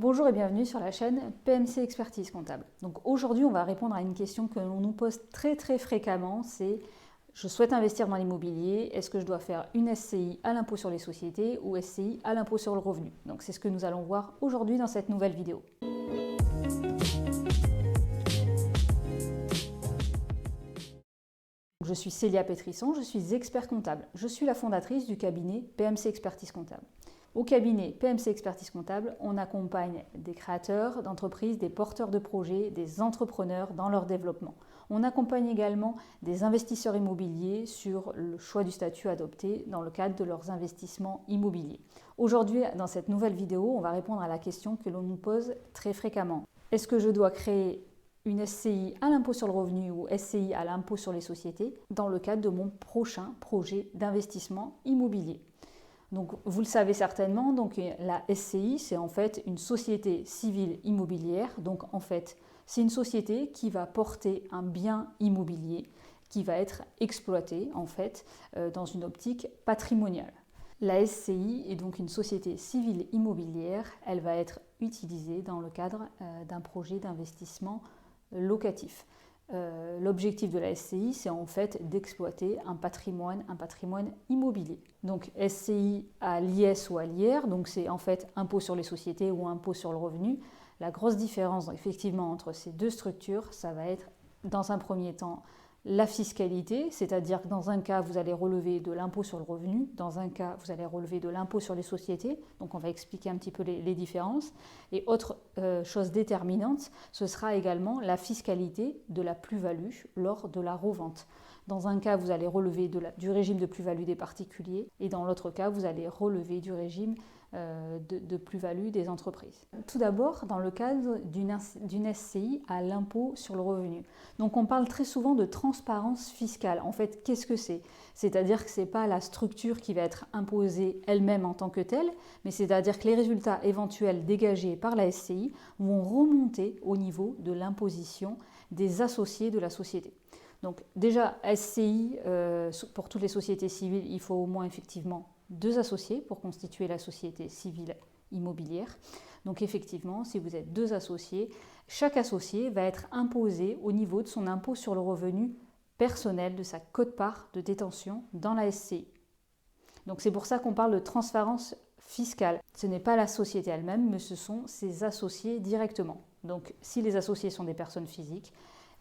Bonjour et bienvenue sur la chaîne PMC Expertise Comptable. Donc aujourd'hui, on va répondre à une question que l'on nous pose très fréquemment, c'est je souhaite investir dans l'immobilier, est-ce que je dois faire une SCI à l'impôt sur les sociétés ou SCI à l'impôt sur le revenu? Donc c'est ce que nous allons voir aujourd'hui dans cette nouvelle vidéo. Je suis Célia Pétrisson, je suis expert comptable. Je suis la fondatrice du cabinet PMC Expertise Comptable. Au cabinet PMC Expertise Comptable, on accompagne des créateurs d'entreprises, des porteurs de projets, des entrepreneurs dans leur développement. On accompagne également des investisseurs immobiliers sur le choix du statut adopté dans le cadre de leurs investissements immobiliers. Aujourd'hui, dans cette nouvelle vidéo, on va répondre à la question que l'on nous pose très fréquemment. Est-ce que je dois créer une SCI à l'impôt sur le revenu ou SCI à l'impôt sur les sociétés dans le cadre de mon prochain projet d'investissement immobilier? Donc, vous le savez certainement, donc la SCI, c'est en fait une société civile immobilière. Donc, en fait, c'est une société qui va porter un bien immobilier qui va être exploité, en fait, dans une optique patrimoniale. La SCI est donc une société civile immobilière. Elle va être utilisée dans le cadre d'un projet d'investissement locatif. L'objectif de la SCI, c'est en fait d'exploiter un patrimoine immobilier. Donc SCI à l'IS ou à l'IR, donc c'est en fait impôt sur les sociétés ou impôt sur le revenu. La grosse différence effectivement entre ces deux structures, ça va être dans un premier temps la fiscalité, c'est-à-dire que dans un cas, vous allez relever de l'impôt sur le revenu, dans un cas, vous allez relever de l'impôt sur les sociétés, donc on va expliquer un petit peu les différences. Et autre chose déterminante, ce sera également la fiscalité de la plus-value lors de la revente. Dans un cas, vous allez relever du régime de plus-value des particuliers, et dans l'autre cas, vous allez relever du régime de plus-value des entreprises. Tout d'abord, dans le cadre d'une SCI à l'impôt sur le revenu. Donc on parle très souvent de transparence fiscale. En fait, qu'est-ce que c'est? C'est-à-dire que ce n'est pas la structure qui va être imposée elle-même en tant que telle, mais c'est-à-dire que les résultats éventuels dégagés par la SCI vont remonter au niveau de l'imposition des associés de la société. Donc déjà, SCI, pour toutes les sociétés civiles, il faut au moins effectivement 2 associés pour constituer la société civile immobilière. Donc effectivement, si vous êtes 2 associés, chaque associé va être imposé au niveau de son impôt sur le revenu personnel, de sa quote-part de détention dans la SCI. Donc c'est pour ça qu'on parle de transparence fiscale. Ce n'est pas la société elle-même, mais ce sont ses associés directement. Donc si les associés sont des personnes physiques,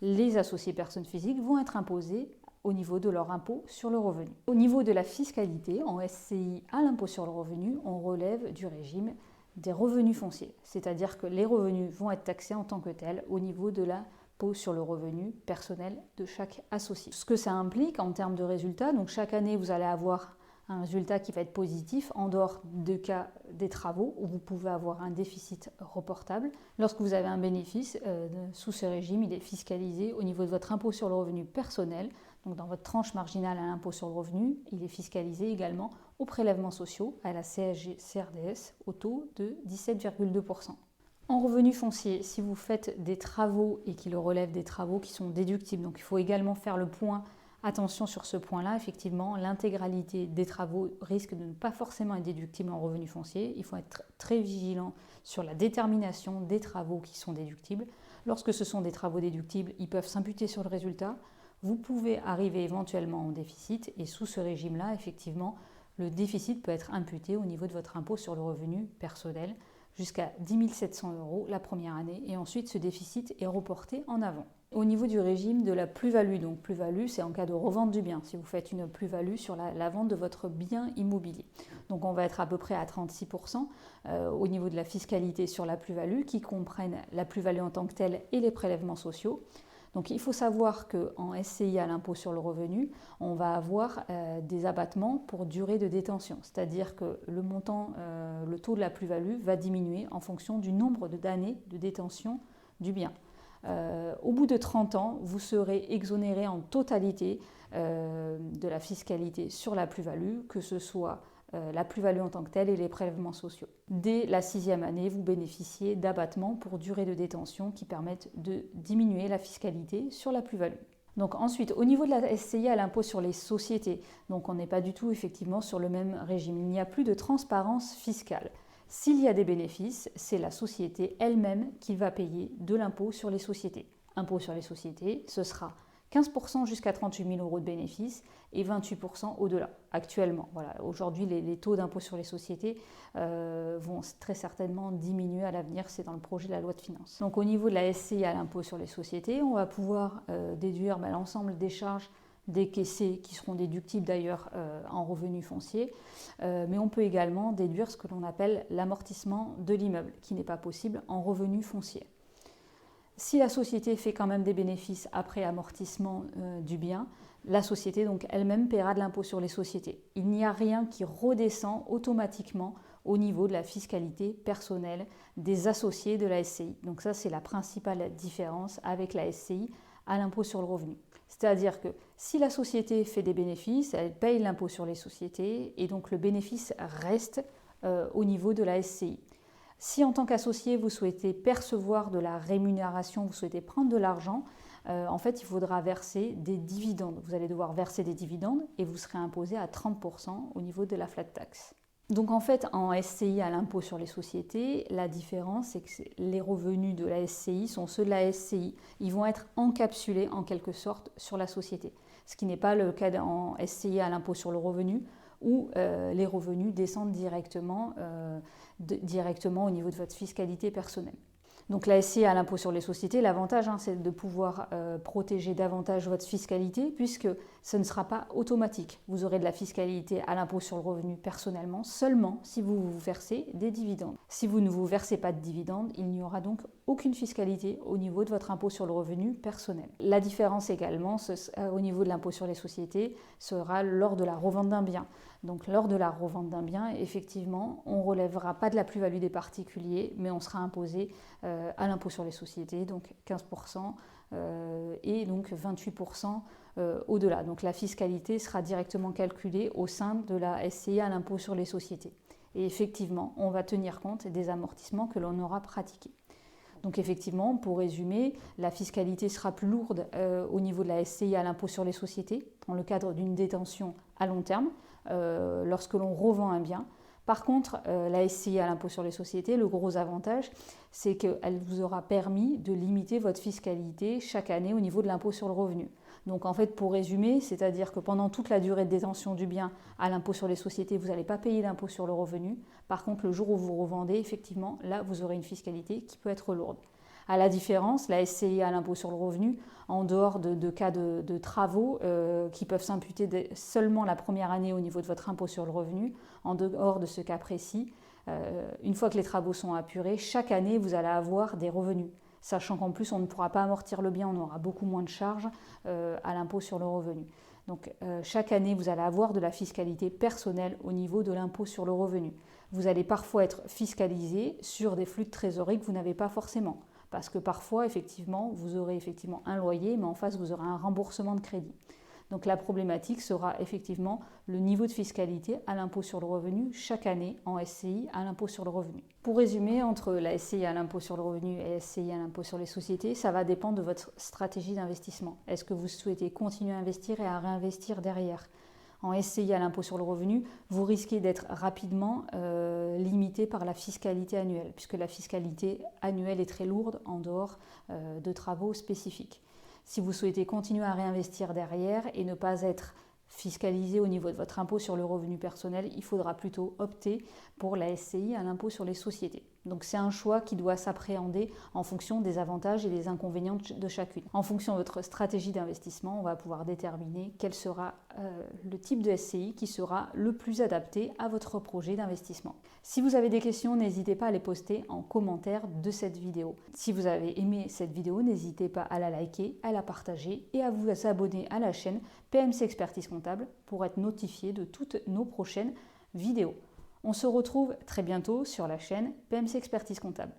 les associés personnes physiques vont être imposés au niveau de leur impôt sur le revenu. Au niveau de la fiscalité, en SCI à l'impôt sur le revenu, on relève du régime des revenus fonciers. C'est-à-dire que les revenus vont être taxés en tant que tels au niveau de l'impôt sur le revenu personnel de chaque associé. Ce que ça implique en termes de résultats, donc chaque année vous allez avoir un résultat qui va être positif en dehors de cas des travaux où vous pouvez avoir un déficit reportable. Lorsque vous avez un bénéfice, sous ce régime, il est fiscalisé au niveau de votre impôt sur le revenu personnel. Donc dans votre tranche marginale à l'impôt sur le revenu, il est fiscalisé également aux prélèvements sociaux, à la CSG-CRDS, au taux de 17,2%. En revenu foncier, si vous faites des travaux et qu'il relève des travaux qui sont déductibles, donc il faut également faire le point. Attention sur ce point-là, effectivement, l'intégralité des travaux risque de ne pas forcément être déductible en revenu foncier. Il faut être très vigilant sur la détermination des travaux qui sont déductibles. Lorsque ce sont des travaux déductibles, ils peuvent s'imputer sur le résultat. Vous pouvez arriver éventuellement en déficit et sous ce régime-là, effectivement, le déficit peut être imputé au niveau de votre impôt sur le revenu personnel jusqu'à 10 700 € la première année et ensuite ce déficit est reporté en avant. Au niveau du régime de la plus-value, donc plus-value c'est en cas de revente du bien, si vous faites une plus-value sur la vente de votre bien immobilier. Donc on va être à peu près à 36% au niveau de la fiscalité sur la plus-value qui comprennent la plus-value en tant que telle et les prélèvements sociaux. Donc il faut savoir qu'en SCI à l'impôt sur le revenu, on va avoir des abattements pour durée de détention. C'est-à-dire que le montant, le taux de la plus-value va diminuer en fonction du nombre d'années de détention du bien. Au bout de 30 ans, vous serez exonéré en totalité de la fiscalité sur la plus-value, que ce soit la plus-value en tant que telle et les prélèvements sociaux. Dès la 6e année, vous bénéficiez d'abattements pour durée de détention qui permettent de diminuer la fiscalité sur la plus-value. Donc ensuite, au niveau de la SCI à l'impôt sur les sociétés, donc on n'est pas du tout effectivement sur le même régime. Il n'y a plus de transparence fiscale. S'il y a des bénéfices, c'est la société elle-même qui va payer de l'impôt sur les sociétés. Impôt sur les sociétés, ce sera 15% jusqu'à 38 000 euros de bénéfices et 28% au-delà, actuellement. Voilà. Aujourd'hui, les taux d'impôt sur les sociétés vont très certainement diminuer à l'avenir, c'est dans le projet de la loi de finances. Donc au niveau de la SCI à l'impôt sur les sociétés, on va pouvoir déduire l'ensemble des charges décaissés qui seront déductibles d'ailleurs en revenus fonciers, mais on peut également déduire ce que l'on appelle l'amortissement de l'immeuble, qui n'est pas possible en revenus fonciers. Si la société fait quand même des bénéfices après amortissement du bien, la société donc elle-même paiera de l'impôt sur les sociétés. Il n'y a rien qui redescend automatiquement au niveau de la fiscalité personnelle des associés de la SCI. Donc ça, c'est la principale différence avec la SCI à l'impôt sur le revenu. C'est-à-dire que si la société fait des bénéfices, elle paye l'impôt sur les sociétés et donc le bénéfice reste au niveau de la SCI. Si en tant qu'associé, vous souhaitez percevoir de la rémunération, vous souhaitez prendre de l'argent, en fait, il faudra verser des dividendes. Vous allez devoir verser des dividendes et vous serez imposé à 30% au niveau de la flat tax. Donc en fait, en SCI à l'impôt sur les sociétés, la différence, c'est que les revenus de la SCI sont ceux de la SCI. Ils vont être encapsulés en quelque sorte sur la société, ce qui n'est pas le cas en SCI à l'impôt sur le revenu, où les revenus descendent directement au niveau de votre fiscalité personnelle. Donc la SCI à l'impôt sur les sociétés, l'avantage, c'est de pouvoir protéger davantage votre fiscalité puisque ce ne sera pas automatique. Vous aurez de la fiscalité à l'impôt sur le revenu personnellement seulement si vous vous versez des dividendes. Si vous ne vous versez pas de dividendes, il n'y aura donc aucune fiscalité au niveau de votre impôt sur le revenu personnel. La différence également au niveau de l'impôt sur les sociétés sera lors de la revente d'un bien. Donc lors de la revente d'un bien, effectivement, on ne relèvera pas de la plus-value des particuliers, mais on sera imposé à l'impôt sur les sociétés, donc 15% et donc 28% au-delà. Donc la fiscalité sera directement calculée au sein de la SCI à l'impôt sur les sociétés. Et effectivement, on va tenir compte des amortissements que l'on aura pratiqués. Donc effectivement, pour résumer, la fiscalité sera plus lourde au niveau de la SCI à l'impôt sur les sociétés, dans le cadre d'une détention à long terme, lorsque l'on revend un bien. Par contre, la SCI à l'impôt sur les sociétés, le gros avantage, c'est qu'elle vous aura permis de limiter votre fiscalité chaque année au niveau de l'impôt sur le revenu. Donc en fait, pour résumer, c'est-à-dire que pendant toute la durée de détention du bien à l'impôt sur les sociétés, vous n'allez pas payer d'impôt sur le revenu. Par contre, le jour où vous revendez, effectivement, là, vous aurez une fiscalité qui peut être lourde. À la différence, la SCI à l'impôt sur le revenu, en dehors de cas de travaux qui peuvent s'imputer seulement la première année au niveau de votre impôt sur le revenu, en dehors de ce cas précis, une fois que les travaux sont apurés, chaque année, vous allez avoir des revenus. Sachant qu'en plus, on ne pourra pas amortir le bien, on aura beaucoup moins de charges à l'impôt sur le revenu. Donc chaque année, vous allez avoir de la fiscalité personnelle au niveau de l'impôt sur le revenu. Vous allez parfois être fiscalisé sur des flux de trésorerie que vous n'avez pas forcément. Parce que parfois, effectivement, vous aurez effectivement un loyer, mais en face, vous aurez un remboursement de crédit. Donc la problématique sera effectivement le niveau de fiscalité à l'impôt sur le revenu chaque année en SCI à l'impôt sur le revenu. Pour résumer, entre la SCI à l'impôt sur le revenu et la SCI à l'impôt sur les sociétés, ça va dépendre de votre stratégie d'investissement. Est-ce que vous souhaitez continuer à investir et à réinvestir derrière ? En SCI à l'impôt sur le revenu, vous risquez d'être rapidement limité par la fiscalité annuelle, puisque la fiscalité annuelle est très lourde en dehors de travaux spécifiques. Si vous souhaitez continuer à réinvestir derrière et ne pas être fiscalisé au niveau de votre impôt sur le revenu personnel, il faudra plutôt opter pour la SCI à l'impôt sur les sociétés. Donc c'est un choix qui doit s'appréhender en fonction des avantages et des inconvénients de chacune. En fonction de votre stratégie d'investissement, on va pouvoir déterminer quel sera le type de SCI qui sera le plus adapté à votre projet d'investissement. Si vous avez des questions, n'hésitez pas à les poster en commentaire de cette vidéo. Si vous avez aimé cette vidéo, n'hésitez pas à la liker, à la partager et à vous abonner à la chaîne PMC Expertise Comptable pour être notifié de toutes nos prochaines vidéos. On se retrouve très bientôt sur la chaîne PMC Expertise Comptable.